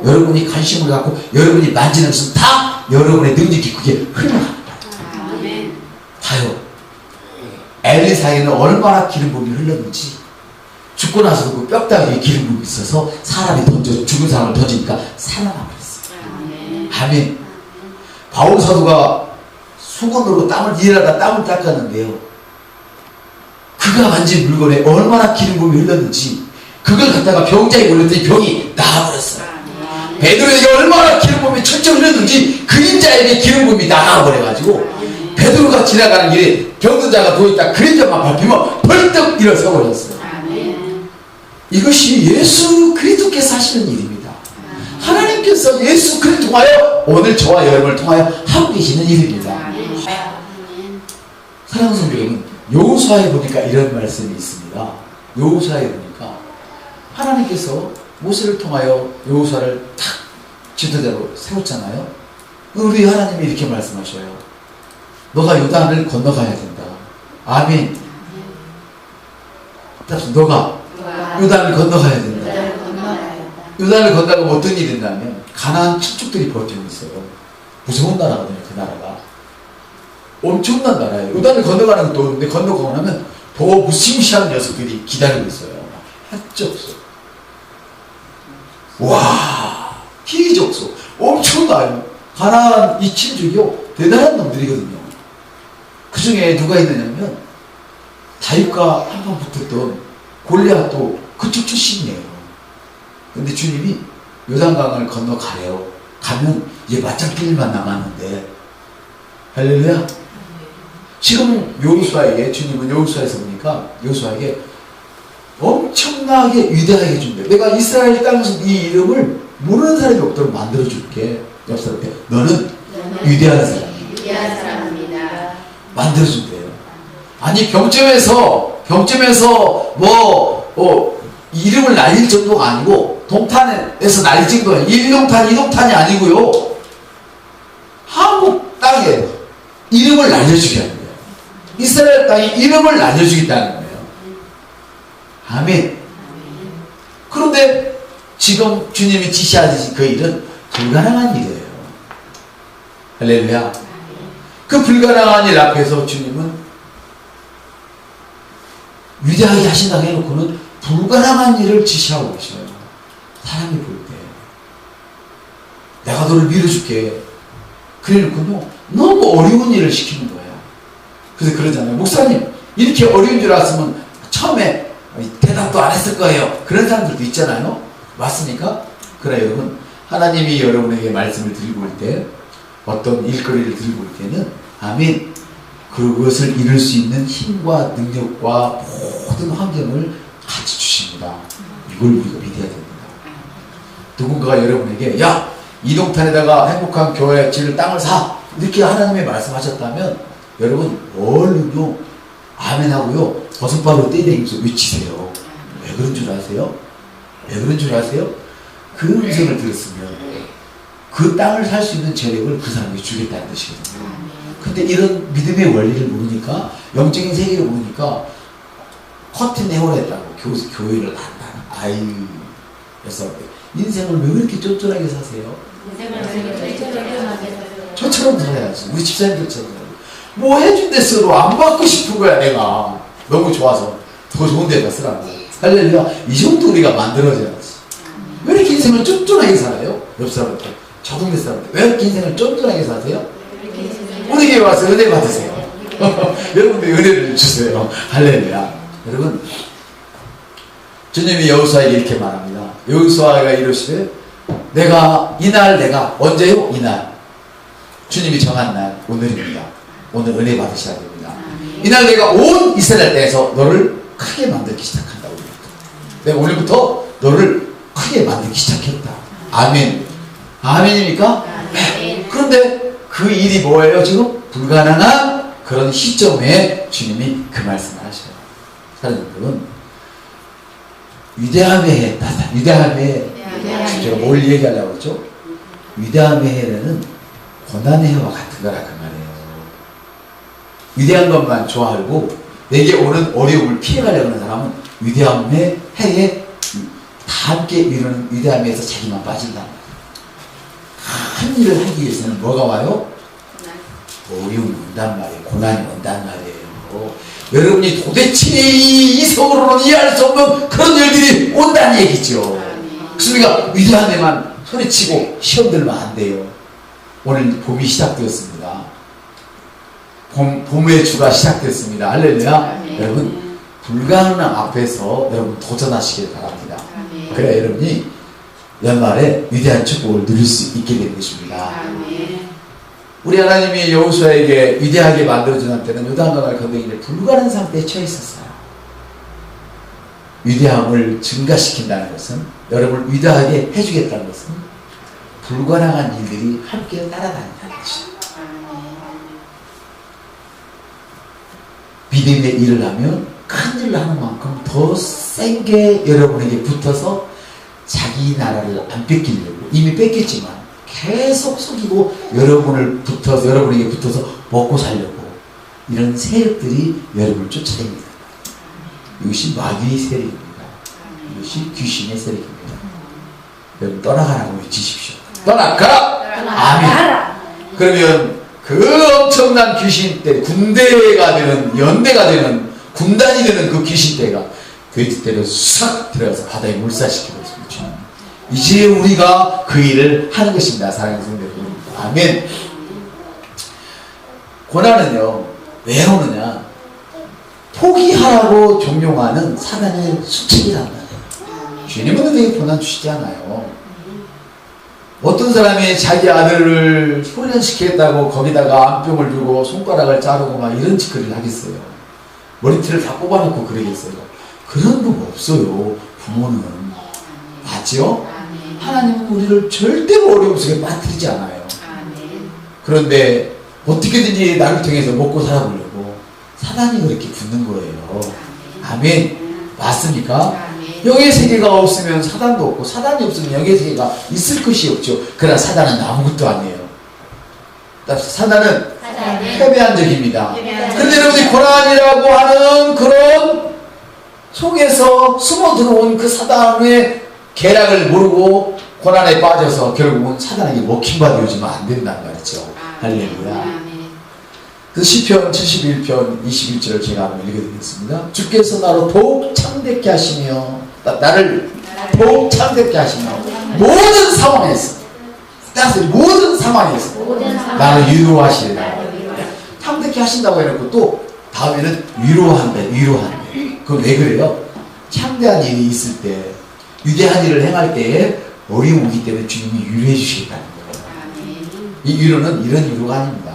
여러분이 관심을 갖고 여러분이 만지는 것은 다 여러분의 능력이 그게 흘러갑니다. 봐요. 엘리사에는 얼마나 기름 부음이 흘렀는지. 죽고 나서도 그 뼈다귀에 기름 부음이 있어서 사람이 죽은 사람을 던지니까 살아나 버렸어요. 아멘. 바울 사도가 수건으로 일하다 땀을 닦았는데요. 그가 만진 물건에 얼마나 기름 부음이 흘렀는지 그걸 갖다가 병자에 올렸더니 병이 나아버렸어요. 베드로에게 얼마나 기름 부음이 철저히 흘렀는지 그림자에게 기름 부음이 나가버려가지고 베드로가 지나가는 길에 병든 자가 누워있다 그림자만 밟히면 벌떡 일어서 버렸어요. 이것이 예수 그리스도께서 하시는 일입니다. 하나님께서 예수 그리스도를 통하여 오늘 저와 여러분을 통하여 하고 계시는 일입니다. 사랑하는 성도 여러분, 여호수아에 보니까 이런 말씀이 있습니다. 여호수아에 보니까 하나님께서 모세를 통하여 여호수아를 탁 지도자로 세웠잖아요. 우리 하나님이 이렇게 말씀하셔요. 너가 요단을 건너가야 된다. 아멘. 너가 요단을 건너가야 된다. 요단을 건너가면 어떤 일이 된다면 가나안 칠족들이 버티고 있어요. 무서운 나라거든요. 그 나라가 엄청난 나라예요. 요단을 건너가는 것도 없는데 건너가고 나면 더 무시무시한 녀석들이 기다리고 있어요. 할 수 없어. 와, 기적소 엄청나요. 가나안 이 칠족이요 대단한 놈들이거든요. 그 중에 누가 있느냐면 다윗과 한번 붙었던 골리앗도 그쪽 출신이에요. 근데 주님이 요단강을 건너가래요. 가면 이제 맞짱길만 남았는데 할렐루야. 지금 여호수아에게 주님은 여호수아에서 보니까 여호수아에게 엄청나게 위대하게 준대. 내가 이스라엘 땅에서 이 이름을 모르는 사람이 없도록 만들어줄게. 옆 사람한테 너는 위대한 사람입니다. 만들어준대요. 아니 병점에서 이름을 날릴 정도가 아니고 동탄에서 날릴 정도가 아니고 1동탄 2동탄이 아니고요. 한국 땅에 이름을 날려주게 하는 거예요. 이스라엘 땅에 이름을 날려주겠다는 거예요. 아멘. 그런데 지금 주님이 지시하신 그 일은 불가능한 일이에요. 할렐루야. 그 불가능한 일 앞에서 주님은 위대하게 하신다고 해놓고는 불가능한 일을 지시하고 계셔요. 사람이 볼 때 내가 너를 밀어줄게 그래놓고도 너무 어려운 일을 시키는 거야. 그래서 그러잖아요. 목사님 이렇게 어려운 줄 알았으면 처음에 대답도 안 했을 거예요. 그런 사람들도 있잖아요. 맞습니까? 그러나 여러분 하나님이 여러분에게 말씀을 드리고 올 때 어떤 일거리를 드리고 올 때는 아멘 그것을 이룰 수 있는 힘과 능력과 모든 환경을 같이 주십니다. 이걸 우리가 믿어야 됩니다. 누군가가 여러분에게 야 이동탄에다가 행복한 교회지를 땅을 사 이렇게 하나님이 말씀하셨다면 여러분 얼른요 아멘하고요 버섯바로 떼내면서 외치세요. 왜 그런 줄 아세요? 왜 그런 줄 아세요? 그 음성을 들었으면 그 땅을 살 수 있는 재력을 그 사람에게 주겠다는 뜻이거든요. 근데 이런 믿음의 원리를 모르니까 영적인 세계를 모르니까 커튼 내오랬다고 교회를 한다는 아유 그래서 인생을 왜 그렇게 쫀쫀하게 사세요? 저처럼 살아야지. 우리 집사님들처럼 뭐 해준댔어도 안 받고 싶은 거야. 내가 너무 좋아서 더 좋은 데다 쓰라고. 할렐루야. 이 정도 우리가 만들어져야지. 왜 이렇게 인생을 쫀쫀하게 살아요? 옆 사람한테 저 동네 사람한테 왜 이렇게 인생을 쫀쫀하게 사세요? 우리 교회 와서 은혜 받으세요. 여러분들 은혜를 주세요. 할렐루야. 여러분 주님이 여호수아에게 이렇게 말합니다. 여호수아가 이르시되 내가 언제요? 이날 주님이 정한 날 오늘입니다. 오늘 은혜 받으셔야 됩니다. 이날 내가 온 이스라엘 땅에서 너를 크게 만들기 시작한다. 내가 오늘부터 너를 크게 만들기 시작했다. 아멘. 아멘입니까? 네. 그런데 그 일이 뭐예요? 지금 불가능한 그런 시점에 주님이 그 말씀을 하셔요. 사랑하는 여러분 위대함의 해, 위대함의 해. 제가 뭘 얘기하려고 했죠? 위대함의 해는 고난의 해와 같은 거라 그 말이에요. 위대한 것만 좋아하고 내게 오는 어려움을 피해가려고 하는 사람은 위대함의 해에 다 함께 이루는 위대함에서 자기만 빠진단 말이에요. 한 일을 하기 위해서는 뭐가 와요? 어려움이 온단 말이에요. 고난이 온단 말이에요. 여러분이 도대체 이성으로는 이해할 수 없는 그런 일들이 온다는 얘기죠. 그러니까 위대한 데만 소리치고 시험 들면 안 돼요. 오늘 봄이 시작되었습니다. 봄의 주가 시작됐습니다. 할렐루야. 여러분 불가능한 앞에서 여러분 도전하시길 바랍니다. 그래야 여러분이 연말에 위대한 축복을 누릴 수 있게 되는 것입니다. 우리 하나님이 여호수아에게 위대하게 만들어준 때는 요단강을 건너기 불가능한 상태에 처해 있었어요. 위대함을 증가시킨다는 것은, 여러분을 위대하게 해주겠다는 것은 불가능한 일들이 함께 따라다닌다는 것이죠. 믿음의 일을 하면 큰 일을 하는 만큼 더 센 게 여러분에게 붙어서 자기 나라를 안 뺏기려고, 이미 뺏겼지만 계속 속이고 여러분에게 붙어서 먹고 살려고 이런 세력들이 여러분을 쫓아다닙니다. 이것이 마귀의 세력입니다. 이것이 귀신의 세력입니다. 여러분 떠나가라고 외치십시오. 떠나가라! 아멘. 그러면 그 엄청난 귀신떼, 군대가 되는, 연대가 되는, 군단이 되는 그 귀신떼가 돼지떼를 싹 들어가서 바다에 물사시키고 있습니다. 이제 우리가 그 일을 하는 것입니다. 사랑하는 성도 여러분. 아멘. 고난은요, 왜 오느냐? 포기하라고 종용하는 사단의 수칙이란 말이에요. 주님은 우리에게 고난 주시지 않아요. 어떤 사람이 자기 아들을 훈련시키겠다고 거기다가 암병을 주고 손가락을 자르고 막 이런 짓거리를 하겠어요. 머리털을 다 뽑아놓고 그러겠어요. 그런 법 없어요. 부모는. 맞죠? 하나님은 우리를 절대로 어려움 속에 빠뜨리지 않아요. 그런데 어떻게든지 나를 통해서 먹고 살아보려고 사단이 그렇게 붙는 거예요. 아멘. 맞습니까? 영의 세계가 없으면 사단도 없고, 사단이 없으면 영의 세계가 있을 것이 없죠. 그러나 사단은 아무것도 아니에요. 사단은 패배한 적입니다. 그런데 여러분이 고난이라고 하는 그런 속에서 숨어 들어온 그 사단의 계략을 모르고 고난에 빠져서 결국은 사단에게 먹힌바 되어지면 안 된다는 말이죠. 할렐루야. 그 시편 71편 21절을 제가 한번 읽어드리겠습니다. 주께서 나로 더욱 참되게 하시며, 나를 더욱 참되게 하시며, 모든 상황에서, 따라서 모든 상황에서 나를 위로하시리라. 참되게 하신다고 해놓고 또 다음에는 위로한대. 그건 왜 그래요? 참대한 일이 있을 때, 위대한 일을 행할 때에 어려움이 오기 때문에 주님이 위로해 주시겠다는 거예요. 이 위로는 이런 위로가 아닙니다.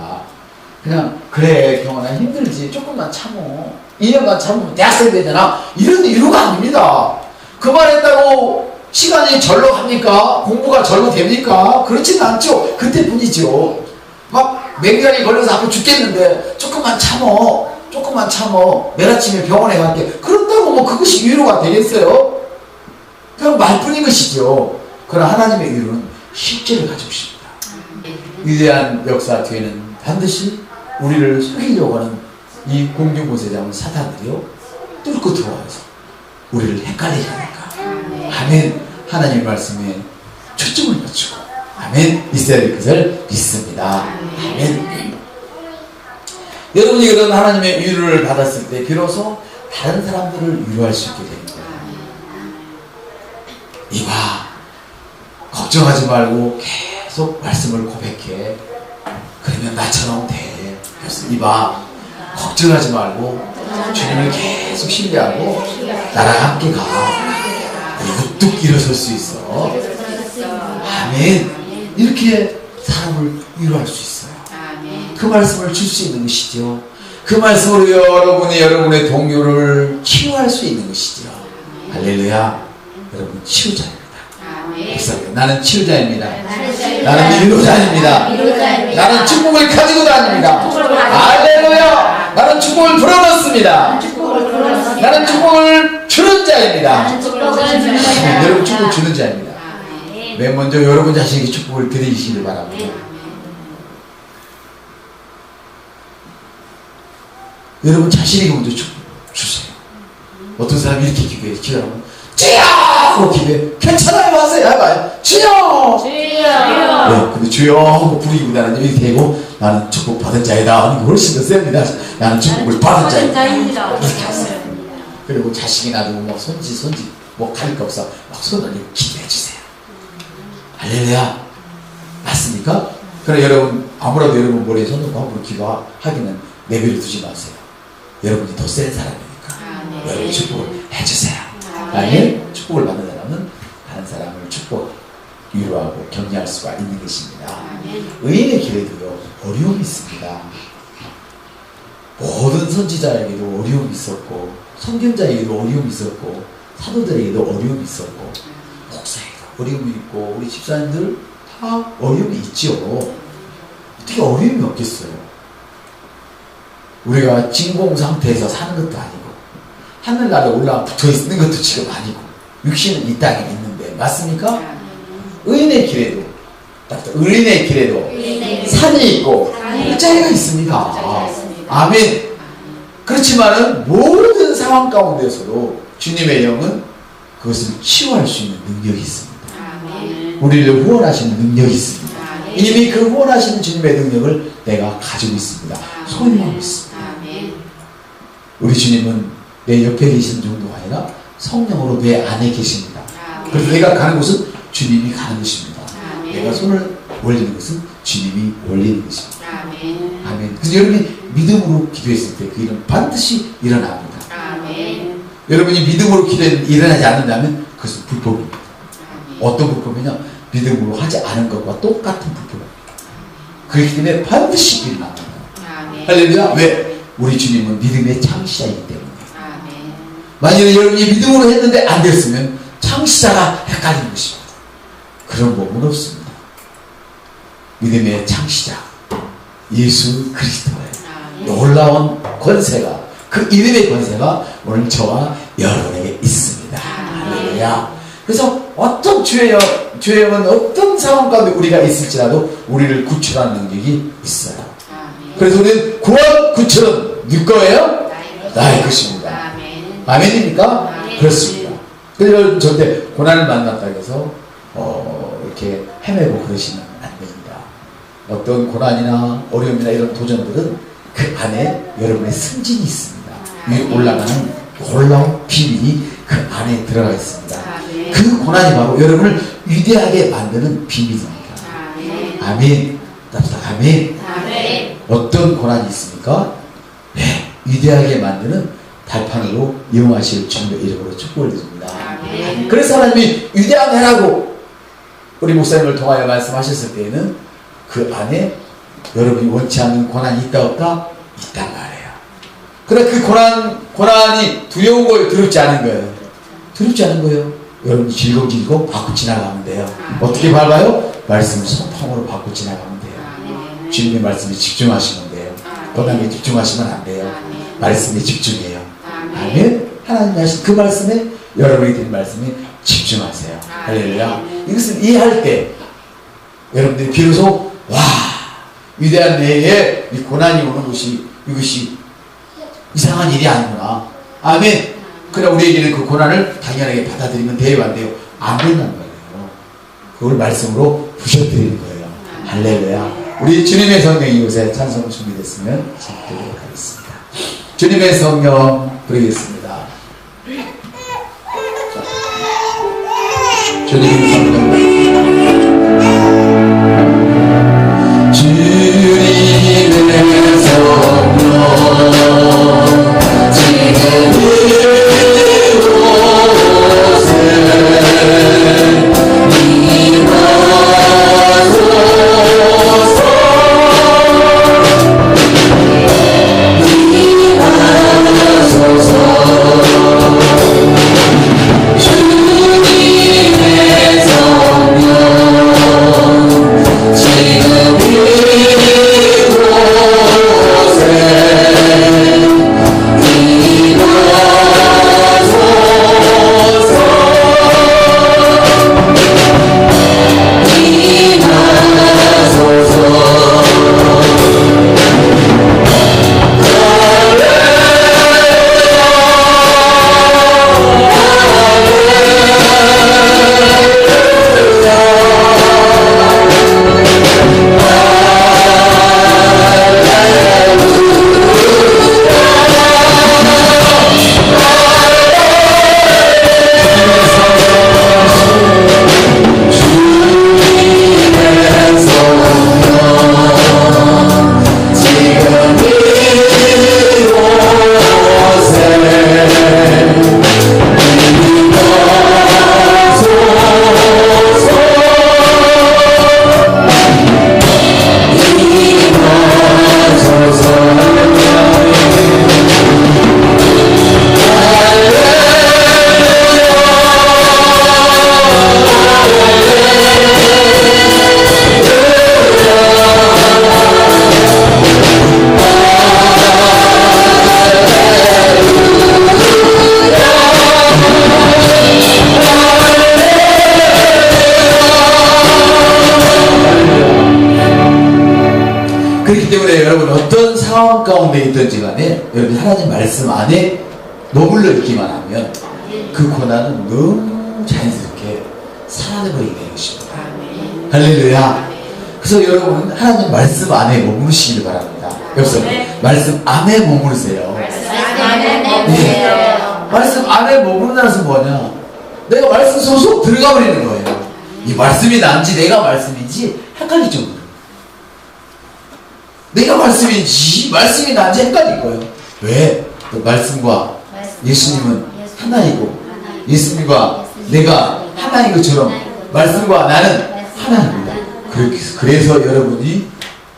그냥 그래 경원아 힘들지, 조금만 참어, 2년간 참으면 대학생 되잖아, 이런 위로가 아닙니다. 그 말했다고 시간이 절로 갑니까? 공부가 절로 됩니까? 그렇지는 않죠. 그때뿐이죠. 막 맹장이 걸려서 아파 죽겠는데 조금만 참어, 내일 아침에 병원에 갈게, 그렇다고 뭐 그것이 위로가 되겠어요? 그냥 말뿐인 것이죠. 그러나 하나님의 위로는 실제를 가지고 있습니다. 위대한 역사 뒤에는 반드시 우리를 속이려고 하는 이 공중보세자는 사단들이요, 뚫고 들어와서 우리를 헷갈리게 하니까. 아멘. 하나님의 말씀에 초점을 맞추고 아멘 있어야 될 것을 믿습니다. 아멘. 여러분이 그런 하나님의 위로를 받았을 때 비로소 다른 사람들을 위로할 수 있게 됩니다. 이봐, 걱정하지 말고 계속 말씀을 고백해. 그러면 나처럼 돼. 그래서 이봐, 걱정하지 말고 주님을 계속 신뢰하고 나랑 함께 가. 우뚝 일어설 수 있어. 아멘. 이렇게 사람을 위로할 수 있어요. 그 말씀을 줄 수 있는 것이죠. 그 말씀으로 여러분의 동료를 치유할 수 있는 것이죠. 할렐루야. 여러분 치유자입니다. 나는 치유자입니다. 나는 위로자입니다. 나는 축복을 가지고 다닙니다. 할렐루야. 나는 축복을 불어넣습니다. 나는 축복을 주는 자입니다. 여러분 축복 주는 자입니다. 맨 먼저 여러분 자신에게 축복을 드리시길 바랍니다. 여러분 자신에게 먼저 축복 주세요. 어떤 사람이 이렇게 기도하면 주여 하고 기도해. 괜찮아요 하세요. 해봐요. 주여! 주여. 네, 근데 주여 하고 부르기보다는 이렇게 되고 나는 축복 받은 자이다 하는 게 훨씬 더 셉니다. 나는 축복을 받은 자이다. 이렇게 하세요. 그리고 자식이 놔두고 뭐 손지 뭐 가릴 거 없어. 막 손을 올리고 기도해 주세요. 할렐루야. 맞습니까? 그러나 여러분 아무라도 여러분 머리에 손 놓고 함부로 기도하기는 내버려 두지 마세요. 여러분이 더 센 사람이니까 여러분 축복을 해주세요. 아멘. 축복을 받는 사람은 다른 사람을 축복 위로하고 격려할 수가 있는 것입니다. 의인의 길에도요 어려움이 있습니다. 모든 선지자에게도 어려움이 있었고 선견자에게도 어려움이 있었고 사도들에게도 어려움이 있었고 목사에게도 어려움이 있고 우리 집사님들 다 어려움이 있지요. 어떻게 어려움이 없겠어요? 우리가 진공 상태에서 사는 것도 아니고 하늘나라에 올라와 붙어 있는 것도 지금 아니고 육신은 이 땅에 있는데 맞습니까? 의인의 길에도 의인의 길에도 산이 있고 흙자리가 있습니다. 아멘. 그렇지만은 모든 상황 가운데서도 주님의 영은 그것을 치유할 수 있는 능력이 있습니다. 우리를 후원하시는 능력이 있습니다. 이미 그 후원하시는 주님의 능력을 내가 가지고 있습니다. 소유하고 있습니다. 우리 주님은 내 옆에 계시는 정도가 아니라 성령으로 내 안에 계십니다. 그래서 내가 가는 곳은 주님이 가는 것입니다. 내가 손을 올리는 것은 주님이 올리는 것입니다. 아멘. 그래서 여러분이 믿음으로 기도했을 때 그 일은 반드시 일어납니다. 여러분이 믿음으로 기도했는데 일어나지 않는다면 그것은 불법입니다. 어떤 불법이냐? 믿음으로 하지 않은 것과 똑같은 불법입니다. 그렇기 때문에 반드시 일어납니다. 할렐루야. 왜? 우리 주님은 믿음의 창시자이기 때문에. 만약에 여러분이 믿음으로 했는데 안 됐으면 창시자가 헷갈리는 것입니다. 그런 법은 없습니다. 믿음의 창시자 예수 그리스도의 놀라운 권세가 그 이름의 권세가 오늘 저와 여러분에게 있습니다. 할렐루야. 그래서 어떤 죄영은 어떤 상황 가운데 우리가 있을지라도 우리를 구출하는 능력이 있어요. 그래서 우리는 구원 구출은 누구 거예요? 나의 것입니다. 아멘입니까? 그렇습니다. 그래서 절대 고난을 만났다 해서 이렇게 헤매고 그러시면 안 됩니다. 어떤 고난이나 어려움이나 이런 도전들은 그 안에 여러분의 승진이 있습니다. 위에 올라가는 놀라운 비밀이 그 안에 들어가 있습니다. 그 고난이 바로 여러분을 위대하게 만드는 비밀입니다. 아멘. 아멘. 어떤 고난이 있습니까? 네, 위대하게 만드는 달판으로 이용하실 주님의 이름으로 축복을 드립니다. 그래서 하나님이 위대한 해라고 우리 목사님을 통하여 말씀하셨을 때에는 그 안에 여러분이 원치 않는 고난이 있다 없다? 있단 말이에요. 그러나 그 고난이 두려운 거예요? 두렵지 않은 거예요? 두렵지 않은 거예요. 여러분이 즐거워 받고 지나가면 돼요. 어떻게 밟아요? 말씀을 소통으로 받고 지나가면 돼요. 주님의 말씀에 집중하시면 돼요. 고난에 집중하시면 안 돼요. 말씀에 집중해요. 아멘. 하나님이 하신 그 말씀에 여러분이 드린 말씀에 집중하세요. 할렐루야. 이것을 이해할 때 여러분들이 비로소 와 위대한 내에 이 고난이 오는 것이 이것이 이상한 일이 아니구나. 아멘. 그러나 우리에게는 그 고난을 당연하게 받아들이면 돼요 안 돼요? 안 된다는 거예요. 그걸 말씀으로 부셔드리는 거예요. 할렐루야. 우리 주님의 성령 이곳에 찬송 준비됐으면 시작하도록 하겠습니다. 주님의 성령 부르겠습니다. 주님의 성령 주님의 성령 지금 주님의 여러분 어떤 상황 가운데 있든지 간에 여러분 하나님 말씀 안에 머물러 있기만 하면 그 고난은 너무 자연스럽게 사라져버리게 되는 것입니다. 할렐루야. 그래서 여러분은 하나님 말씀 안에 머무르시길 바랍니다. 여기서 말씀 안에 머무르세요. 네. 말씀 안에 머무른다는 것은 뭐냐? 내가 말씀 속으로 들어가 버리는 거예요. 이 말씀이 난지 내가 말씀인지 헷갈릴 정도로. 내가 말씀인지 말씀이 난지 헷갈릴 거예요. 왜? 또 말씀과 예수님은 하나이고 예수님과 내가 하나인 것처럼 말씀과 나는 하나입니다. 그래서 여러분이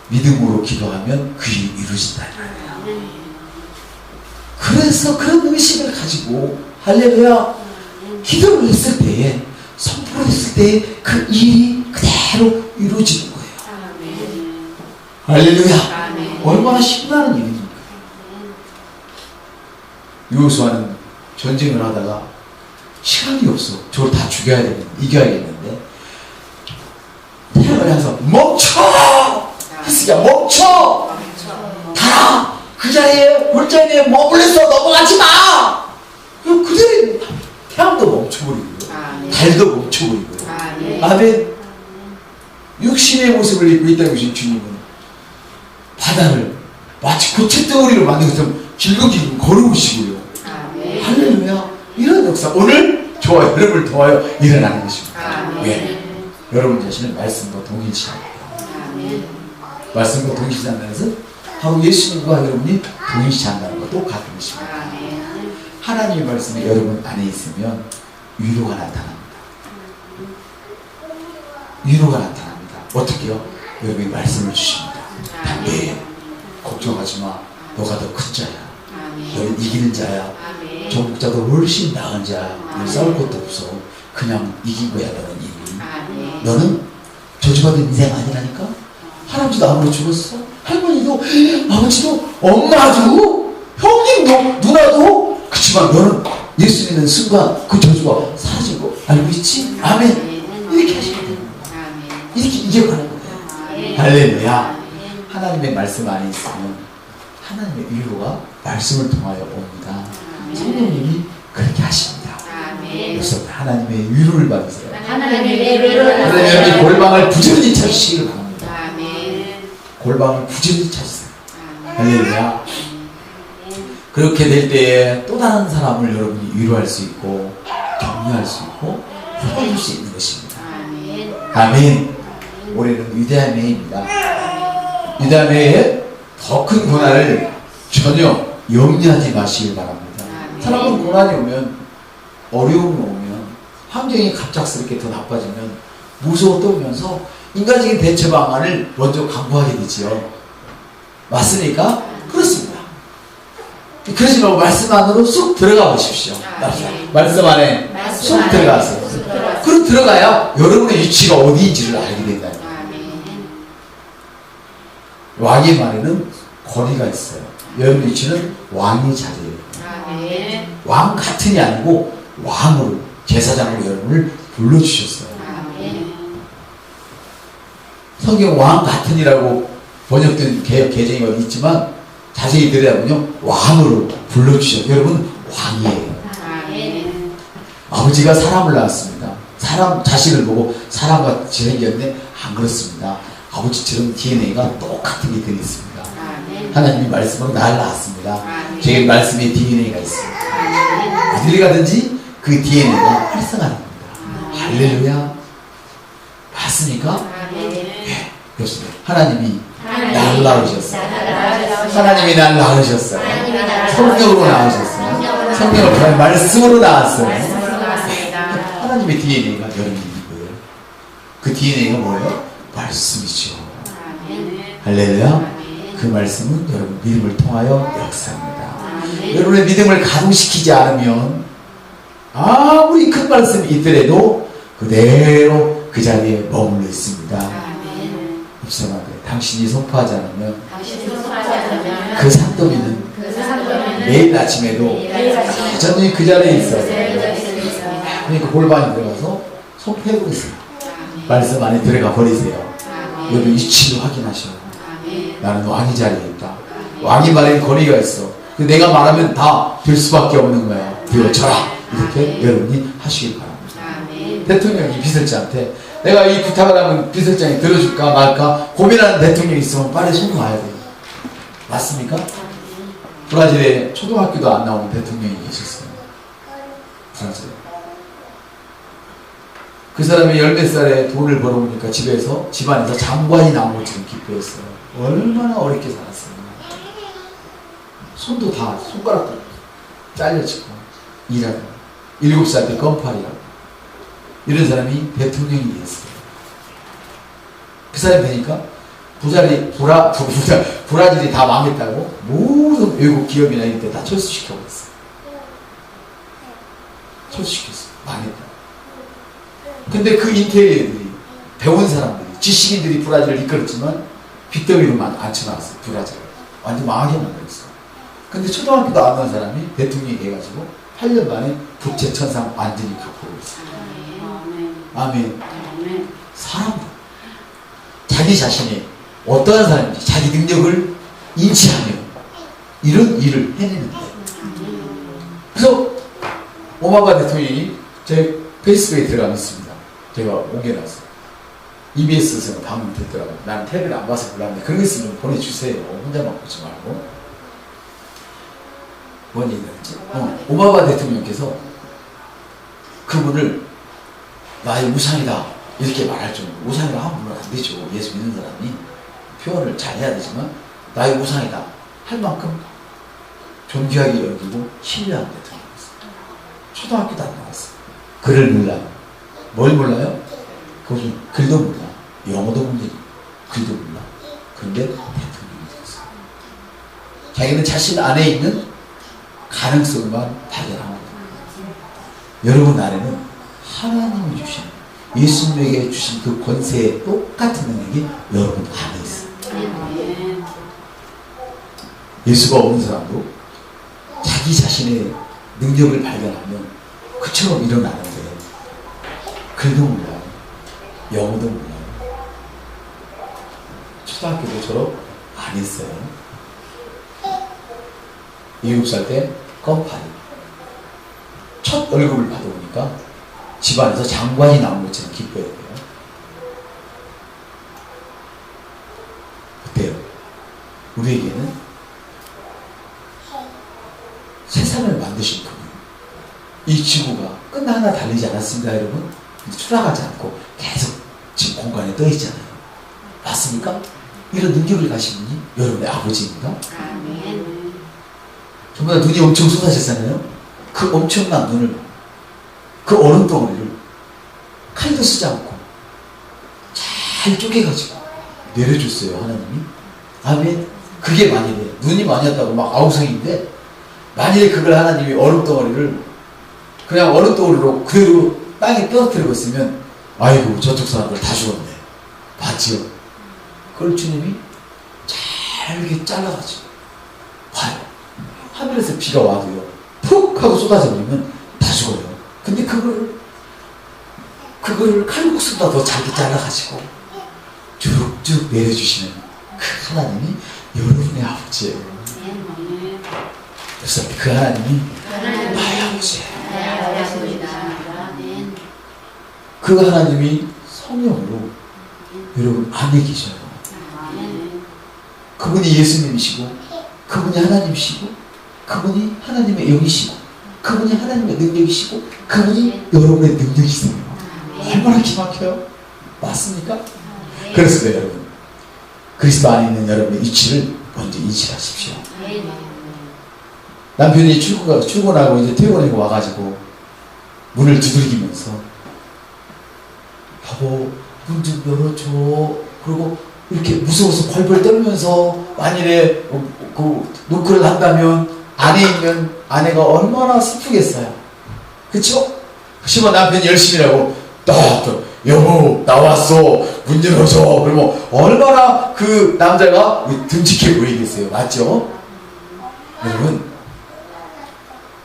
믿음으로 기도하면 그 일이 이루어진다는 거예요. 그래서 그런 의식을 가지고 할렐루야 기도를 했을 때에 선포를 했을 때에 그 일이 그대로 이루어지는 거예요. 할렐루야. 얼마나 신나는 일입니까? 여호수아는 전쟁을 하다가 시간이 없어. 저를 다 죽여야 되는데 이겨야겠는데 태양을 향해서 멈춰! 했으니까 멈춰! 다 그 자리에 골짜기에 머물러서 넘어가지 마! 그대로 태양도 멈춰버리고요. 달도 멈춰버리고요. 아멘. 육신의 모습을 입고 있다고 하신 주님은 바다를 마치 고갯덩어리로 만든 것처럼 길고길고 걸어오시고요. 할렐루야. 이런 역사 오늘 저와 여러분을 통하여 일어나는 것입니다. 왜? 여러분 자신을 말씀과 동일시 합니다. 말씀과 동일시 한다는 것은 바로 예수님과 여러분이 동일시 한다는 것도 같은 것입니다. 하나님의 말씀이 여러분 안에 있으면 위로가 나타납니다. 위로가 나타납니다. 어떻게요? 여러분이 말씀을 주십니다. 네, 걱정하지 마. 너가 더 큰 자야. 너는 이기는 자야. 정복자도 훨씬 나은 자야. 너 싸울 것도 없어. 그냥 이긴 거야 너는 이미. 너는 저주받은 인생 아니라니까. 할아버지도 아무리 죽었어. 할머니도 아버지도 엄마도 형님도 누나도. 그치만 너는 예수 믿는 순간 그 저주가 사라진 거 알고 있지? 아멘. 이렇게 하시면 돼요. 이렇게 이겨가는 거예요. 할렐루야. 하나님의 말씀 안에 있으면 하나님의 위로가 말씀을 통하여 옵니다. 성령님이 그렇게 하십니다. 그래서 하나님의 위로를 받으세요. 하나님의 골방을 부지런히 찾으시기를 바랍니다. 골방을 부지런히 찾으세요. 할렐루야. 그렇게 될 때에 또 다른 사람을 여러분이 위로할 수 있고 격려할 수 있고 살아줄 수 있는 것입니다. 아멘. 올해는 위대한 해입니다. 위대한 해에 더 큰 고난을 전혀 염려하지 마시길 바랍니다. 사람은 고난이 오면 어려움이 오면 환경이 갑작스럽게 더 나빠지면 무서워 떠오면서 인간적인 대처 방안을 먼저 강구하게 되지요. 맞습니까? 그렇습니다. 그러지 말고 말씀 안으로 쑥 들어가 보십시오. 말씀 안에 쑥 들어가세요. 그럼 들어가야 여러분의 위치가 어디인지를 알게 된다. 왕의 말에는 권위가 있어요. 여러분 위치는 왕의 자리예요. 왕 같은이 아니고 왕으로 제사장으로 여러분을 불러주셨어요. 성경 왕 같은이라고 번역된 개정이 어디 있지만 자세히 들여다보면 왕으로 불러주셨어요. 여러분 왕이에요. 아버지가 사람을 낳았습니다. 사람 자식을 보고 사람과 같이 생겼는데 안 그렇습니다. 아버지처럼 DNA가 똑같은 게 들어있습니다. 하나님이 말씀으로 나를 낳았습니다. 제게 말씀의 DNA가 있습니다. 어디를 가든지 그 DNA가 활성화됩니다. 할렐루야. 맞습니까? 네, 그렇습니다. 하나님이 나를 낳으셨어요. 하나님이 나를 낳으셨어요. 성령으로 낳으셨어요. 성령을 통한 말씀으로 낳았어요. 하나님의 DNA가 여러분이 있고요. 그 DNA가 뭐예요? 말씀이죠. 할렐루야. 그 말씀은 여러분 믿음을 통하여 역사합니다. 여러분의 믿음을 가동시키지 않으면 아무리 큰 말씀이 있더라도 그대로 그 자리에 머물러 있습니다. 묵상하되 당신이 선포하지 않으면 그 산더미는 매일 아침에도 여전히 그 자리에 있어요. 그러니까 골방에 들어가서 선포해버리세요. 말씀 안에 들어가 버리세요. 여러분 위치를 확인하셔요. 나는 왕의 자리에 있다. 왕이 말에 권위가 있어. 내가 말하면 다 될 수밖에 없는 거야. 되어져라. 이렇게 여러분이 하시길 바랍니다. 대통령이 비서장한테 내가 이 부탁을 하면 비서장이 들어줄까 말까 고민하는 대통령이 있으면 빨리 손 가야 돼요. 맞습니까? 브라질에 초등학교도 안 나오는 대통령이 계셨어요. 브라질에. 그 사람이 10몇 살에 돈을 벌어오니까 집안에서 장관이 나온 것처럼 기뻐했어요. 얼마나 어렵게 살았어요. 손도 다 손가락도 잘려지고 일하다가 7살 때 껌팔이라고 이런 사람이 대통령이 됐어요. 그 사람이 되니까 브라질이 다 망했다고 모든 외국 기업이나 이런 데 다 철수시켜버렸어요. 철수시켰어요. 망했다. 근데 그 인테리어들이 배운 사람들이 지식인들이 브라질을 이끌었지만 빚더미로만 앉혀놨어요. 브라질을 완전 망하게 만들었어요. 근데 초등학교도 안 간 사람이 대통령이 돼가지고 8년 만에 국제천상 완전히 격포를 했어요. 아멘. 사람들 자기 자신이 어떠한 사람인지 자기 능력을 인지하며 이런 일을 해내는데, 그래서 오바마 대통령이 제 페이스북에 들어가 있습니다. 제가 옮겨놨어요. EBS에서 방문됐더라고요. 나는 텔레비를 안 봐서 몰랐는데 그런 거 있으면 좀 보내주세요. 혼자만 보지 말고. 뭔 얘기였지? 오바마 대통령께서 그분을 나의 우상이다 이렇게 말할 정도로, 우상이라 하면 안 되죠. 예수 믿는 사람이 표현을 잘 해야 되지만 나의 우상이다 할 만큼 존귀하게 여기고 신뢰하는 대통령이었어요. 초등학교도 안 나왔어요. 글을 몰라요. 뭘 몰라요? 그것은 글도 몰라. 영어도 몰라. 글도 몰라. 그런데 대통령이 됐어요. 자기는 자신 안에 있는 가능성만 발견한 거예요. 여러분 안에는 하나님이 주신, 예수님에게 주신 그 권세에 똑같은 능력이 여러분 안에 있어요. 예수가 없는 사람도 자기 자신의 능력을 발견하면 그처럼 일어나는데 글도 몰라요. 영어도 몰라요. 초등학교도 졸업 안 했어요. 7살 때 껌파리. 첫 월급을 받아오니까 집안에서 장관이 나온 것처럼 기뻐해요. 어때요? 우리에게는 세상을 만드신 그분, 이 지구가 끝나나 달리지 않았습니까, 여러분? 추락하지 않고 계속 지금 공간에 떠 있잖아요. 맞습니까? 이런 능력을 가신 분이 여러분의 아버지입니다. 정말 눈이 엄청 쏟아졌잖아요. 그 엄청난 눈을, 그 얼음덩어리를 칼도 쓰지 않고 잘 쪼개가지고 내려줬어요, 하나님이. 아멘. 그게 만일에 눈이 많이 왔다고 막 아우성인데, 만일에 그걸 하나님이 얼음덩어리를 그냥 얼음덩어리로 그대로 땅에 떨어뜨리고 있으면, 아이고 저쪽 사람들 다 죽었네. 봤지요? 그걸 주님이 잘게 잘라가지고 봐요. 하늘에서 비가 와도요, 푹 하고 쏟아져 버리면 다 죽어요. 근데 그걸 칼국수보다 더 잘게 잘라가지고 쭉쭉 내려주시는 그 하나님이 여러분의 아버지예요. 그래서 그 하나님이 나의 아버지예요. 그 하나님이 성령으로 여러분 안에 계셔요. 그분이 예수님이시고, 그분이 하나님이시고, 그분이 하나님의 영이시고, 그분이 하나님의 능력이시고, 그분이 여러분의 능력이세요. 얼마나 기막혀요? 맞습니까? 그래서 여러분, 그리스도 안에 있는 여러분의 위치를 먼저 인식하십시오. 남편이 출근하고 이제 퇴근하고 와가지고 문을 두들기면서, 여보 문 좀 열어줘. 그리고 이렇게 무서워서 벌벌 떨면서 만일에 그 노크를 한다면 안에 있는 아내가 얼마나 슬프겠어요. 그쵸? 그치만 남편이 열심히 하고 딱 여보 나왔어 문 열어줘. 그러면 얼마나 그 남자가 듬직해 보이겠어요. 맞죠? 여러분,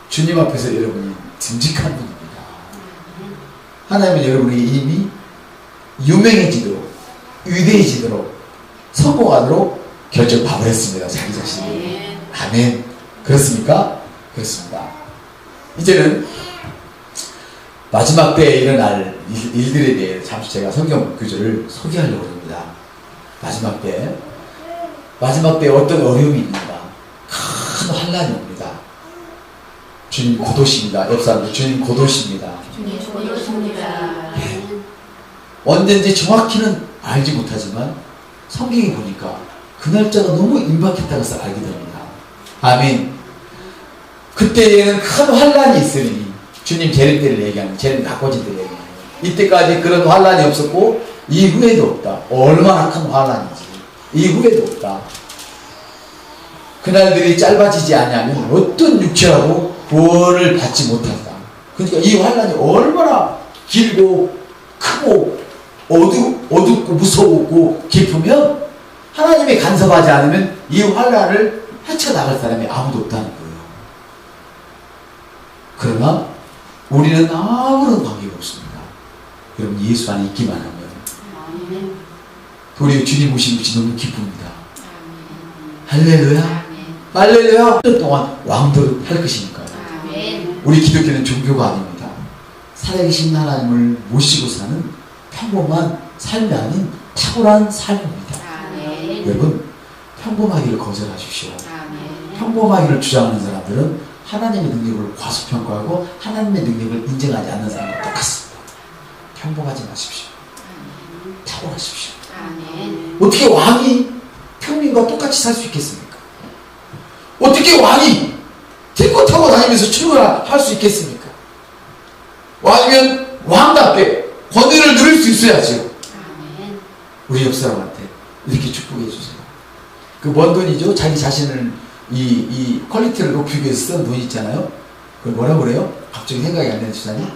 주님 앞에서 여러분이 듬직한 분입니다. 하나님은 여러분이 이미 유명해지도록, 위대해지도록, 성공하도록 결정 봐버렸습니다. 자기 자신이. 아멘. 그렇습니까? 그렇습니다. 이제는 마지막 때에 일어날 일들에 대해 잠시 제가 성경 구절을 소개하려고 합니다. 마지막 때에 어떤 어려움이 있는가? 큰 환란이 옵니다. 주님 곧 오십니다. 옆 사람들, 주님 곧 오십니다. 주님 곧 오십니다. 네. 언젠지 정확히는 알지 못하지만 성경에 보니까 그 날짜가 너무 임박했다고 해서 알게 됩니다. 아멘. 그때에는 큰 환란이 있으니 주님 재림 때를 얘기하는, 재림 바꿔질 때를 얘기하는, 이때까지 그런 환란이 없었고 이후에도 없다. 얼마나 큰 환란이지. 이후에도 없다. 그날들이 짧아지지 않으면 어떤 육체라고 구원을 받지 못한다. 그러니까 이 환란이 얼마나 길고 크고 어둡고 무서웠고 깊으면 하나님이 간섭하지 않으면 이 환란을 헤쳐나갈 사람이 아무도 없다는 거예요. 그러나 우리는 아무런 관계가 없습니다. 여러분 예수 안에 있기만 하면 도리어 주님 오신 것이 너무 기쁩니다. 할렐루야. 할렐루야. 1년 동안 왕도를 할 것이니까요. 우리 기독교는 종교가 아닙니다. 살아계신 하나님을 모시고 사는 평범한 삶이 아닌 탁월한 삶입니다. 여러분 평범하기를 거절하십시오. 평범하기를 주장하는 사람들은 하나님의 능력을 과소평가하고 하나님의 능력을 인정하지 않는 사람과 똑같습니다. 평범하지 마십시오. 탁월하십시오. 어떻게 왕이 평민과 똑같이 살 수 있겠습니까? 어떻게 왕이 탱커 타고 다니면서 출근할 수 있겠습니까? 왕이면 왕답게 권위를 누릴 수 있어야죠. 우리 옆 사람한테 이렇게 축복해 주세요. 그 뭔 돈이죠? 자기 자신을 이 퀄리티를 높이기 위해서 쓴 돈 있잖아요. 그걸 뭐라 그래요? 갑자기 생각이 안 나는 주사님?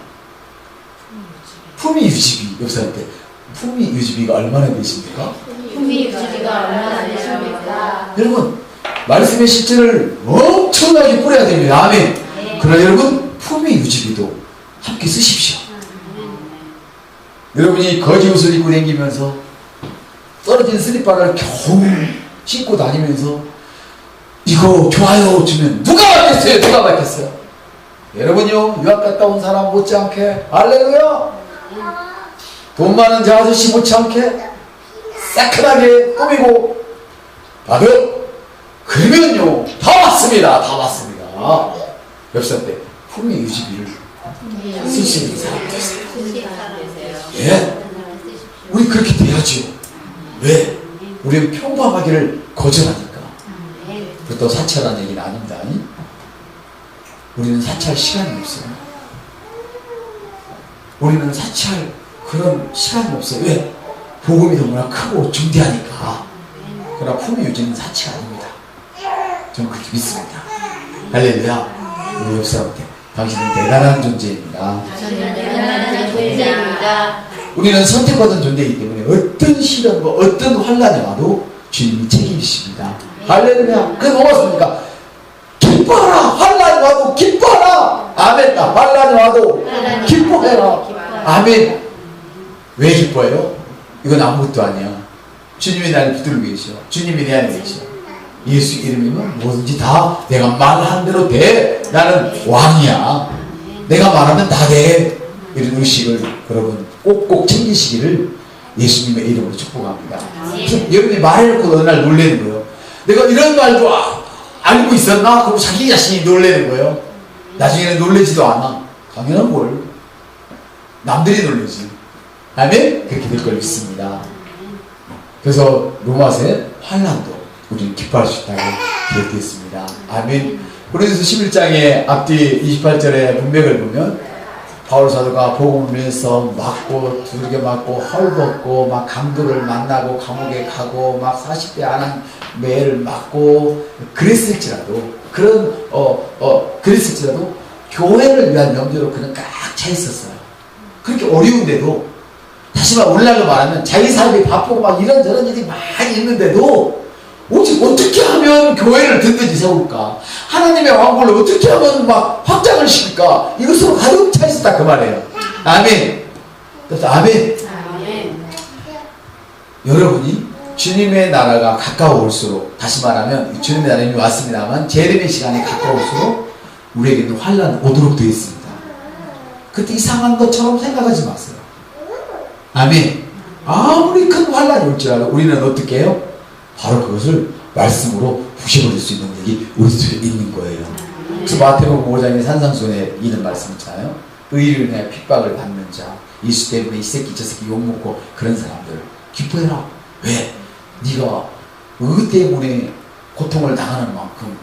품위 유지비. 옆 사람한테 품위 유지비가 얼마나 되십니까? 품위 유지비가 얼마나 되십니까? 여러분 말씀의 실제를 엄청나게 뿌려야 됩니다. 아멘. 그러나 여러분 품위 유지비도 함께 쓰십시오. 여러분이 거지 옷을 입고 다니면서 떨어진 슬리퍼를 겨우 신고 다니면서 이거 좋아요 주면 누가 받겠어요? 누가 받겠어요? 여러분요 유학 갔다 온 사람 못지않게 할렐루야 돈 많은 저 아저씨 못지않게 새끈하게 꾸미고 받아 그러면요 다 맞습니다. 다 맞습니다. 옆선 때 품위 유지비를 쓸 수 있는 사람 되세요. 예, 우리 그렇게 돼야지요. 왜? 우리는 평범하기를 거절하니까. 그것도 사찰하는 얘기는 아닙니다. 우리는 사찰 시간이 없어요. 우리는 사찰 그런 시간이 없어요. 왜? 복음이 너무나 크고 중대하니까. 그러나 품위 유지는 사치가 아닙니다. 저는 그렇게 믿습니다. 할렐루야. 우리 옆 사람한테 당신은 대단한 존재입니다. 대단한 존재입니다. 우리는 선택받은 존재이기 때문에 어떤 시련과 어떤 환란이 와도 주님이 책임이십니다. 할렐루야. 그래서 뭐겠습니까? 기뻐하라. 환란이 와도 기뻐하라. 아멘. 환란이 와도 기뻐해라. 아멘. 왜 기뻐해요? 이건 아무것도 아니야. 주님이 나를 붙들고 계셔. 주님이 내 안에 계셔. 예수 이름이면 뭐든지 다 내가 말한 대로 돼. 나는 왕이야. 내가 말하면 다 돼. 이런 의식을 여러분 꼭꼭 챙기시기를 예수님의 이름으로 축복합니다. 여러분이 말을 놓고 어느 날 놀라는 거예요. 내가 이런 말도 알고 있었나? 그리고 자기 자신이 놀라는 거예요. 나중에는 놀라지도 않아. 당연한 걸. 남들이 놀라지. 아멘? 그렇게 될 걸 믿습니다. 그래서 로마서의 환난도 우리는 기뻐할 수 있다고 기록되어 있습니다. 아멘. 고린도서 11장의 앞뒤 28절의 문맥을 보면 바울 사도가 복음을 위해서 맞고 두들겨 맞고 헐벗고 막 강도를 만나고 감옥에 가고 막 40대 안한 매를 맞고 그랬을지라도 그랬을지라도 교회를 위한 염두로 그는 꽉 차 있었어요. 그렇게 어려운데도 다시 오늘날로 말하면 자기 삶이 바쁘고 막 이런저런 일이 많이 있는데도 오직 어떻게 하면 교회를 든든히 세울까? 하나님의 왕국을 어떻게 하면 막 확장을 시킬까? 이것으로 가득 차 있었다 그 말이에요. 아멘. 그래서 아멘. 아멘. 여러분이 주님의 나라가 가까워올수록, 다시 말하면 주님의 나라는 이미 왔습니다만 재림의 시간이 가까울수록 우리에게는 환란이 오도록 되어 있습니다. 그때 이상한 것처럼 생각하지 마세요. 아멘. 아무리 큰 환란이 올지라도 우리는 어떻게 해요? 바로 그것을 말씀으로 부셔버릴 수 있는 능력이 우리 속에 있는 거예요. 그래서 마태복음 5장에 산상수훈에 이런 말씀 있잖아요. 의를 위해 핍박을 받는 자, 예수 때문에 이 새끼 저 새끼 욕먹고 그런 사람들 기뻐해라. 왜? 네가 의 때문에 고통을 당하는 만큼,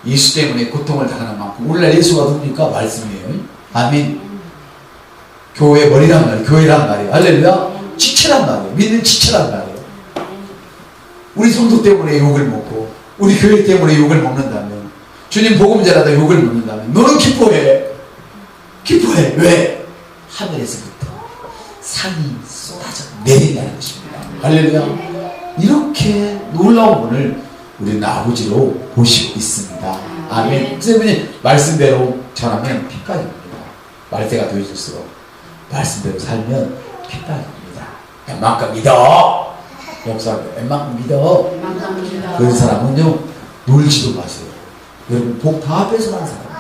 예수 때문에 고통을 당하는 만큼, 오늘날 예수가 누굽니까? 말씀이에요. 아멘. 교회 머리란 말이에요. 교회란 말이에요. 할렐루야. 지체란 말이에요. 믿는 지체란 말이에요. 우리 성도 때문에 욕을 먹고, 우리 교회 때문에 욕을 먹는다면, 주님 복음자라도 욕을 먹는다면 너는 기뻐해. 기뻐해. 왜? 하늘에서부터 상이 쏟아져 내린다는 것입니다. 할렐루야. 이렇게 놀라운 분을 우리는 아버지로 보시고 있습니다. 아멘. 그래서 말씀대로 전하면 핍박입니다. 말세가 되어질수록 말씀대로 살면 핍박입니다. 웬만큼 믿어. 목사님 웬만큼 믿어. 그런 사람은요 놀지도 마세요. 여러분 복 다 뺏어가는 사람이에요.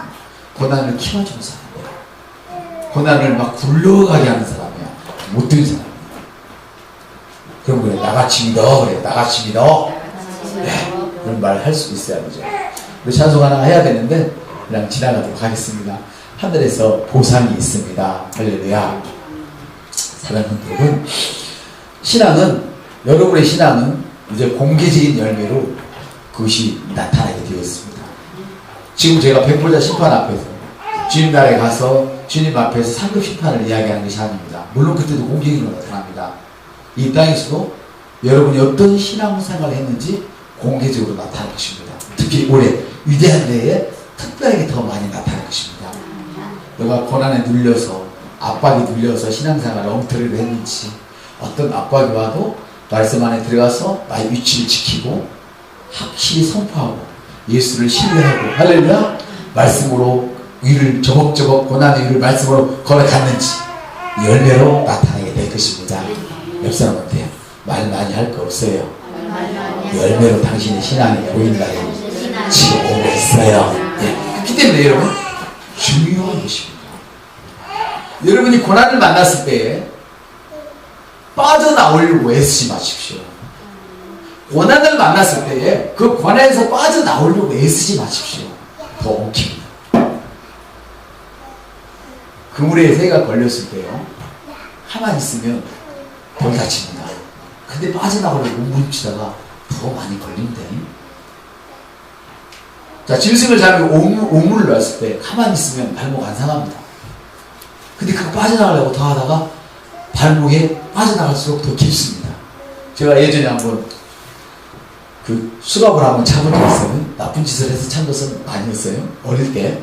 고난을 키워주는 사람이에요. 고난을 막 굴러가게 하는 사람이야. 못 되는 사람이에요. 그럼 그래, 나같이 믿어. 그래, 나같이 믿어. 네, 그런 말 할 수 있어야 되죠. 우리 찬송 하나 해야 되는데 그냥 지나가도록 하겠습니다. 하늘에서 보상이 있습니다. 할렐루야. 사랑하는 여러분, 신앙은, 여러분의 신앙은 이제 공개적인 열매로 그것이 나타나게 되어 있습니다. 지금 제가 백보자 심판 앞에서 주님 나라에 가서 주님 앞에서 상급 심판을 이야기하는 것이 아닙니다. 물론 그때도 공개적으로 나타납니다. 이 땅에서도 여러분이 어떤 신앙생활을 했는지 공개적으로 나타날 것입니다. 특히 올해 위대한 데에 특별하게 더 많이 나타날 것입니다. 너가 고난에 눌려서, 압박이 눌려서 신앙생활을 엉터리로 했는지, 어떤 압박이 와도 말씀 안에 들어가서 나의 위치를 지키고 확실히 선포하고 예수를 신뢰하고, 할렐루야, 말씀으로 위를 저벅저벅 고난의 위를 말씀으로 걸어갔는지 열매로 나타나게 될 것입니다. 옆 사람한테 말 많이 할 거 없어요. 열매로 당신의 신앙이 보인다고 지금 오고 있어요. 예. 그렇기 때문에 여러분 중요한 것입니다. 여러분이 고난을 만났을 때 빠져나오려고 애쓰지 마십시오. 고난을 만났을 때에 그 고난에서 빠져나오려고 애쓰지 마십시오. 더 엉킵니다. 그물에 새가 걸렸을 때요, 가만히 있으면 덜 다칩니다. 근데 빠져나오려고 움츠다가 더 많이 걸린대. 자, 짐승을 잡고 오물을 놨을 때 가만히 있으면 발목 안 상합니다. 근데 그거 빠져나가려고 더 하다가 발목에 빠져나갈수록 더 깊습니다. 제가 예전에 한번 그 수갑을 한번 참은 적이 있어요. 나쁜 짓을 해서 참 것은 아니었어요. 어릴 때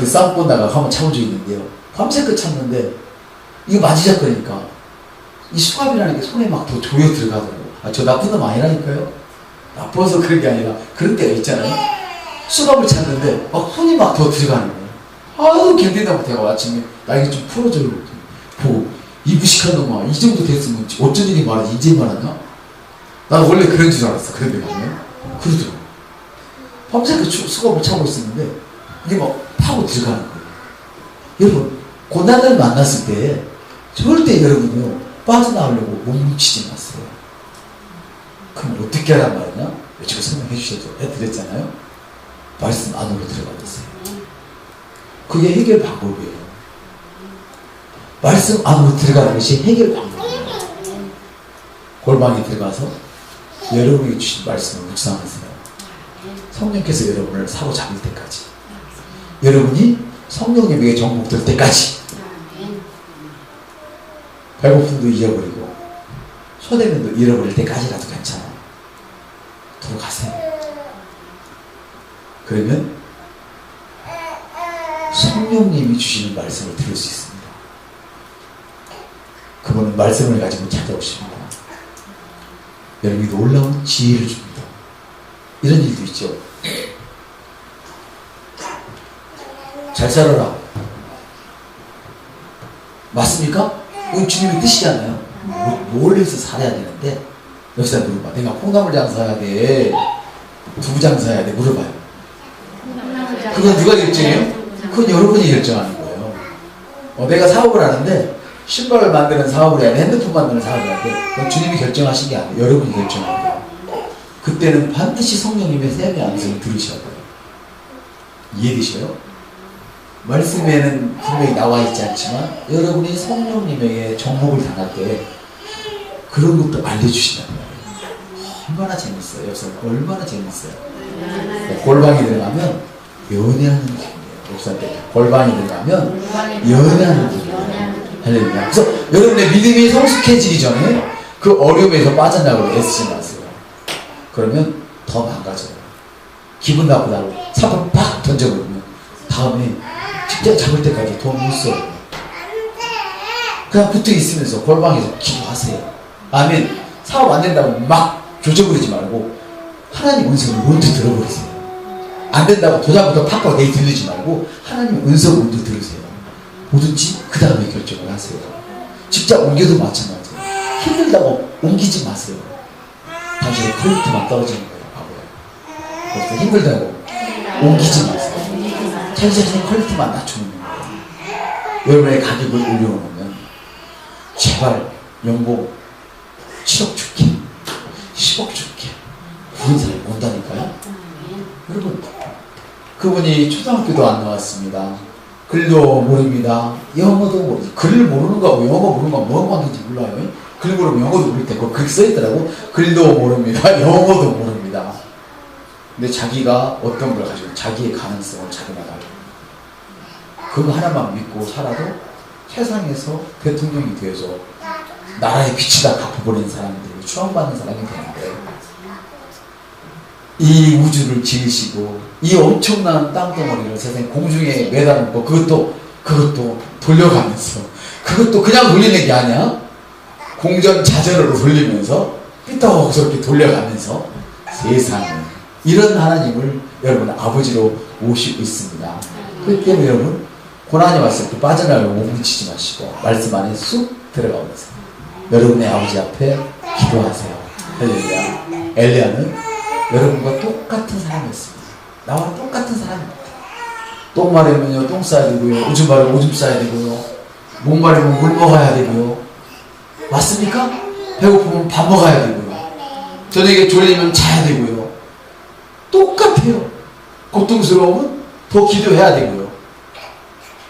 싸움 본다가 한번 참은 적이 있는데요. 밤새껏 참는데 이거 만지작거리니까 이 수갑이라는 게 손에 막 더 조여 들어가더라고요. 아, 저 나쁜 놈 아니라니까요. 나빠서 그런 게 아니라 그런 때가 있잖아요. 수갑을 찾는데 막 손이 막 더 들어가는 거예요. 아유 견디다 못해가 아침에 나 이거 좀 풀어줘요. 보고 이 무식한 놈아, 이 정도 됐으면 어쩐 일이 말하지 이제 말하나? 난 원래 그런 줄 알았어. 그런데 말이에요. 그러더라고. 밤새껏 수갑을 차고 있었는데 이게 막 파고 들어가는 거예요. 여러분 고난을 만났을 때 절대 여러분요 빠져나오려고 몸뭉치지 마세요. 그럼 어떻게 하란 말이냐? 제가 설명해 주셔도 해드렸잖아요. 말씀 안으로 들어가 보세요. 그게 해결 방법이에요. 말씀 안으로 들어가는 것이 해결 방법이에요. 골방에 들어가서 여러분이 주신 말씀을 묵상하세요. 성령께서 여러분을 사로잡을 때까지, 여러분이 성령님에게 정복될 때까지. 배고픔도 잊어버리고 소대면도 잃어버릴 때까지라도 괜찮아. 들어가세요. 그러면 성령님이 주시는 말씀을 들을 수 있습니다. 그분은 말씀을 가지고 찾아오십니다. 여러분이 놀라운 지혜를 줍니다. 이런 일도 있죠. 잘 살아라. 맞습니까? 그건 주님의 뜻이잖아요. 뭘 해서 살아야 되는데 여기다 물어봐. 내가 콩나물 장사해야 돼, 두부 장사해야 돼, 물어봐요. 그건 누가 결정해요? 그건 여러분이 결정하는 거예요. 내가 사업을 하는데 신발을 만드는 사업을 해야 돼, 핸드폰 만드는 사업을 해야 돼. 그건 주님이 결정하신 게 아니에요. 여러분이 결정하는 거예요. 그때는 반드시 성령님의 셈의 암송을 들으셔야 돼요. 이해되셔요? 말씀에는 분명히 나와 있지 않지만 여러분이 성령님에게 정복을 당할 때 그런 것도 알려주신다는 거예요. 얼마나 재밌어요. 역사는 얼마나 재밌어요. 골방에 들어가면 연애하는 기분이에요. 목사한테 골방에 들어가면 연애하는 기분이에요. 할렐루야. 그래서 여러분의 믿음이 성숙해지기 전에 그 어려움에서 빠져나가고 애쓰지 마세요. 그러면 더 망가져요. 기분 나쁘다고 사건 팍 던져버리면 다음에 직접 잡을 때까지 돈 못 써요. 그냥 붙어 있으면서 골방에서 기도하세요. 아멘. 사업 안 된다고 막 조져버리지 말고 하나님 은성을 먼저 들어버리세요. 안 된다고 도장부터 팍팍 내이 들리지 말고 하나님 은성을 먼저 들으세요. 뭐든지 그 다음에 결정을 하세요. 직접 옮겨도 마찬가지예요. 힘들다고 옮기지 마세요. 당신의 퀄리티만 떨어지는 거예요. 바보예요. 그래서 힘들다고 옮기지 마세요. 자신의 퀄리티만 낮추는 거예요. 여러분의 가격을 올려놓으면 제발 연봉 7억 줄게, 10억 줄게, 그런 사람이 온다니까요. 여러분, 그분이 초등학교도 안 나왔습니다. 글도 모릅니다. 영어도 모르지. 글을 모르는 거하고 영어 모르는 거 뭔 관계인지 몰라요. 글 모르면 영어도 모를 테고 그렇게 써있더라고. 글도 모릅니다. 영어도 모릅니다. 근데 자기가 어떤 걸 가지고 자기의 가능성을 자기나가요. 그거 하나만 믿고 살아도 세상에서 대통령이 되어서 나라의 빛이다 갚아버리는 사람들이 추앙받는 사람이 되는데, 이 우주를 지으시고 이 엄청난 땅덩어리를 세상에 공중에 매달아놓고 그것도 돌려가면서, 그것도 그냥 돌리는 게 아니야. 공전자전으로 돌리면서 삐딱스럽게 돌려가면서 세상에 이런 하나님을 여러분 아버지로 모시고 있습니다. 그렇기 때문에 여러분 고난이 왔을 때 빠져나가고 못 묻히지 마시고 말씀 안에 쑥 들어가면서 여러분의 아버지 앞에 기도하세요. 할렐루야. 엘리야는 여러분과 똑같은 사람이었습니다. 나와 똑같은 사람입니다. 똥 마르면요 똥 싸야 되고요, 오줌 마르면 오줌 싸야 되고요, 목 마르면 물 먹어야 되고요. 맞습니까? 배고프면 밥 먹어야 되고요, 저녁에 졸리면 자야 되고요. 똑같아요. 고통스러우면 더 기도해야 되고요,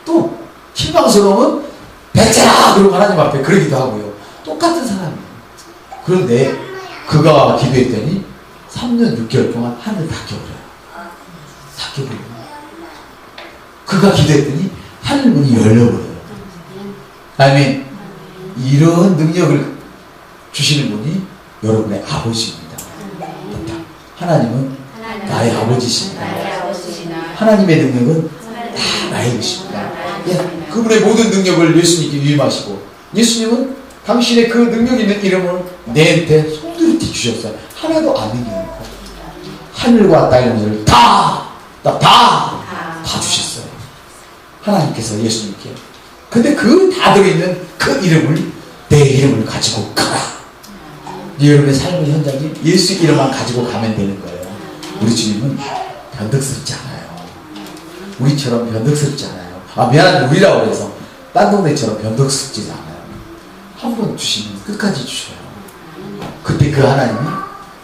또 실망스러우면 배차라 그러고 하나님 앞에 그러기도 하고요. 똑같은 사람이에요. 그런데 그가 기도했더니 3년 6개월 동안 하늘 닫혀버려요. 닫혀버려요. 그가 기도했더니 하늘문이 열려버려요. 아멘. 이런 능력을 주시는 분이 여러분의 아버지입니다. 하나님은 나의 아버지십니다. 하나님의 능력은 다 나의 것입니다. 예, 그분의 모든 능력을 예수님께 위임하시고, 예수님은 당신의 그 능력 있는 이름을 내한테 송두리째 주셨어요. 하나도 안 이기니까 하늘과 땅의 문을 다 주셨어요. 하나님께서 예수님께. 근데 그 다 들어있는 그 이름을, 내 이름을 가지고 가라. 여러분의 삶의 현장이 예수 이름만 가지고 가면 되는 거예요. 우리 주님은 변덕스럽지 않아요. 우리처럼 변덕스럽지 않아요. 미안한데 우리라고 해서 딴 동네처럼 변덕스럽지 않아요. 한 번 주시면 끝까지 주셔요. 그때 그 하나님이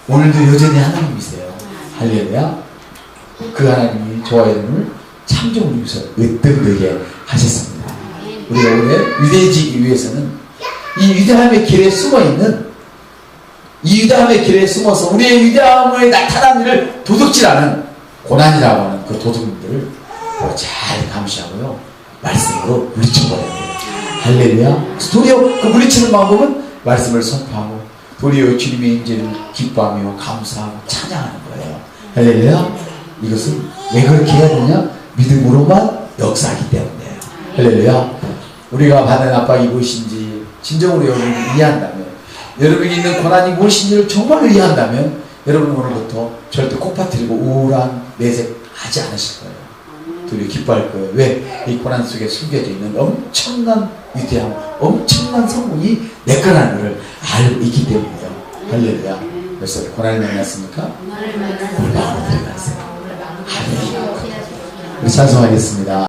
오늘도 여전히 하나님이세요. 할렐루야. 그 하나님이 저와 여러분을 참정을 위해서 으뜸되게 하셨습니다. 우리가 오늘 위대해지기 위해서는 이 위대함의 길에 숨어있는, 이 위대함의 길에 숨어서 우리의 위대함의 나타난 일을 도둑질하는 고난이라고 하는 그 도둑들을 잘 감시하고요, 말씀으로 물리쳐버려야 돼요. 할렐루야. 도리어 그 물리치는 방법은 말씀을 선포하고 도리어 주님의 임재를 기뻐하며 감사하고 찬양하는 거예요. 할렐루야. 이것은 왜 그렇게 해야 되냐? 믿음으로만 역사하기 때문이에요. 할렐루야. 우리가 받는 압박이 무엇인지 진정으로 여러분이 이해한다면, 여러분이 있는 고난이 무엇인지를 정말로 이해한다면, 여러분 오늘부터 절대 코 파뜨리고 우울한 내색 하지 않으실 거예요. 도리어 기뻐할 거예요. 왜? 이 고난 속에 숨겨져 있는 엄청난 위대함, 엄청난 성공이 내 거라는 것을 알고 있기 때문이죠. 할렐루야. 그래서 고난이 만났습니까? 우리 마음을 들어갔어요. 할렐루야. 우리 찬송하겠습니다.